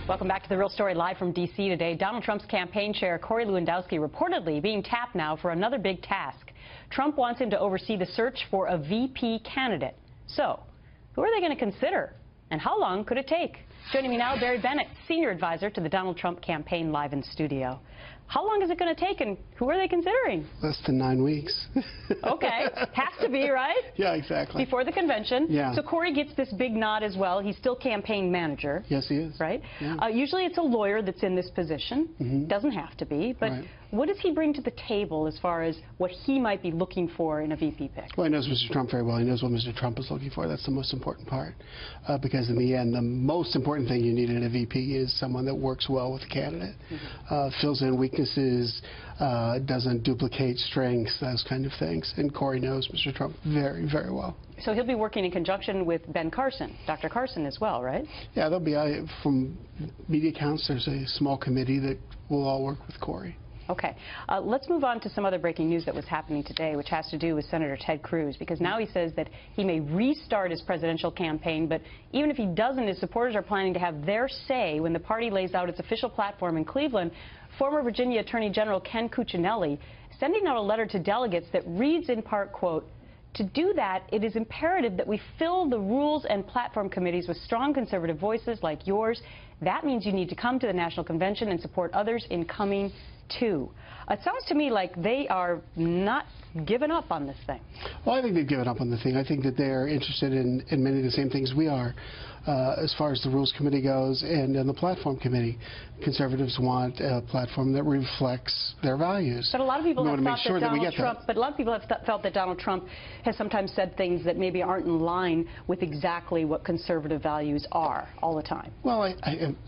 Welcome back to The Real Story, live from D.C. today. Donald Trump's campaign chair, Corey Lewandowski, reportedly being tapped now for another big task. Trump wants him to oversee the search for a VP candidate. So, who are they going to consider? And how long could it take? Joining me now, Barry Bennett, senior advisor to the Donald Trump campaign, live in studio. How long is it going to take, and who are they considering? Less than 9 weeks. Okay. Has to be, right? Yeah, exactly. Before the convention. Yeah. So Corey gets this big nod as well. He's still campaign manager. Yes, he is. Right? Yeah. Usually it's a lawyer that's in this position. Mm-hmm. Doesn't have to be. But right. What does he bring to the table as far as what he might be looking for in a VP pick? Well, he knows Mr. Trump very well. He knows what Mr. Trump is looking for. That's the most important part. Because in the end, the most important thing you need in a VP is someone that works well with the candidate, fills in weaknesses, doesn't duplicate strengths, those kind of things. And Corey knows Mr. Trump very, very well. So he'll be working in conjunction with Ben Carson, Dr. Carson as well, right? Yeah, there'll be, from media accounts, there's a small committee that will all work with Corey. Okay. Let's move on to some other breaking news that was happening today, which has to do with Senator Ted Cruz, because now he says that he may restart his presidential campaign, but even if he doesn't, his supporters are planning to have their say when the party lays out its official platform in Cleveland. Former Virginia Attorney General Ken Cuccinelli sending out a letter to delegates that reads in part, quote, "To do that, it is imperative that we fill the rules and platform committees with strong conservative voices like yours. That means you need to come to the National Convention and support others in coming too." It sounds to me like they are not giving up on this thing. Well, I think they've given up on the thing. I think that they're interested in many of the same things we are. As far as the Rules Committee goes and the Platform Committee, conservatives want a platform that reflects their values. But a lot of people have thought that Donald Trump has sometimes said things that maybe aren't in line with exactly what conservative values are all the time. Well,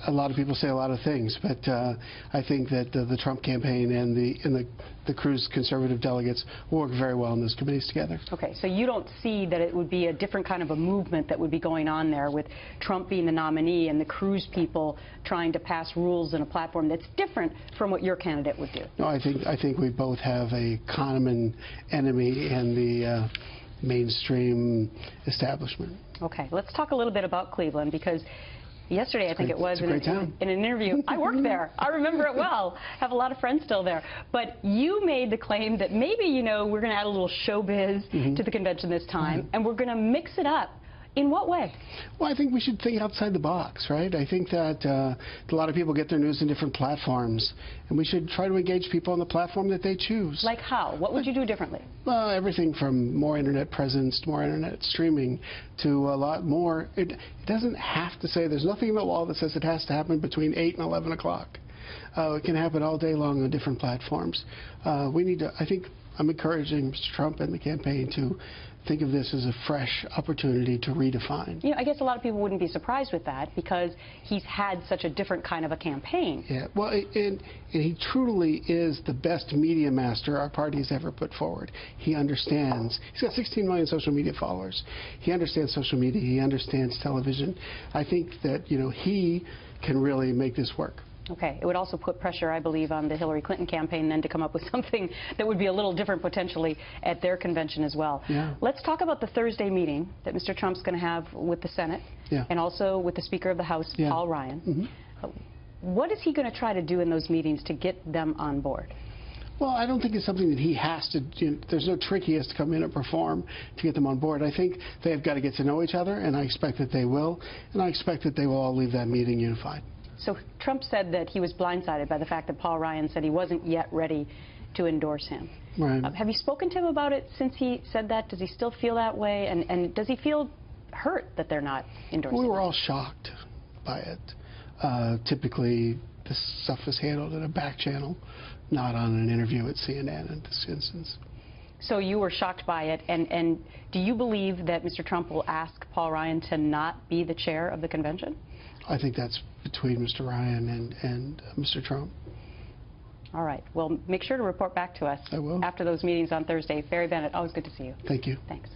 a lot of people say a lot of things, but I think that the Trump campaign and the Cruz conservative delegates work very well in those committees together. Okay, so you don't see that it would be a different kind of a movement that would be going on there with Trump being the nominee and the Cruz people trying to pass rules in a platform that's different from what your candidate would do? No, I think we both have a common enemy in the mainstream establishment. Okay, let's talk a little bit about Cleveland, because yesterday, I think it was, in an interview, I worked there. I remember it well. Have a lot of friends still there. But you made the claim that maybe, you know, we're going to add a little showbiz to the convention this time, and we're going to mix it up. In what way? Well, I think we should think outside the box, right? I think that a lot of people get their news in different platforms, and we should try to engage people on the platform that they choose. Like how? What would you do differently? Well, everything from more internet presence, more internet streaming, to a lot more. It doesn't have to say, there's nothing in the law that says it has to happen between 8 and 11 o'clock. It can happen all day long on different platforms. We need to, I think, I'm encouraging Mr. Trump and the campaign to think of this as a fresh opportunity to redefine. You know, I guess a lot of people wouldn't be surprised with that, because he's had such a different kind of a campaign. Yeah, well, and he truly is the best media master our party has ever put forward. He understands. He's got 16 million social media followers. He understands social media. He understands television. I think that, you know, he can really make this work. Okay. It would also put pressure, I believe, on the Hillary Clinton campaign then to come up with something that would be a little different potentially at their convention as well. Yeah. Let's talk about the Thursday meeting that Mr. Trump's going to have with the Senate and also with the Speaker of the House, Paul Ryan. What is he going to try to do in those meetings to get them on board? Well, I don't think it's something that he has to do. There's no trick he has to come in and perform to get them on board. I think they've got to get to know each other, and I expect that they will. And I expect that they will all leave that meeting unified. So Trump said that he was blindsided by the fact that Paul Ryan said he wasn't yet ready to endorse him. Right. Have you spoken to him about it since he said that? Does he still feel that way? And does he feel hurt that they're not endorsing him? We were all shocked by it. Typically, this stuff is handled in a back channel, not on an interview at CNN in this instance. So you were shocked by it, and do you believe that Mr. Trump will ask Paul Ryan to not be the chair of the convention? I think that's between Mr. Ryan and Mr. Trump. All right. Well, make sure to report back to us I will. After those meetings on Thursday. Barry Bennett, always good to see you. Thank you. Thanks.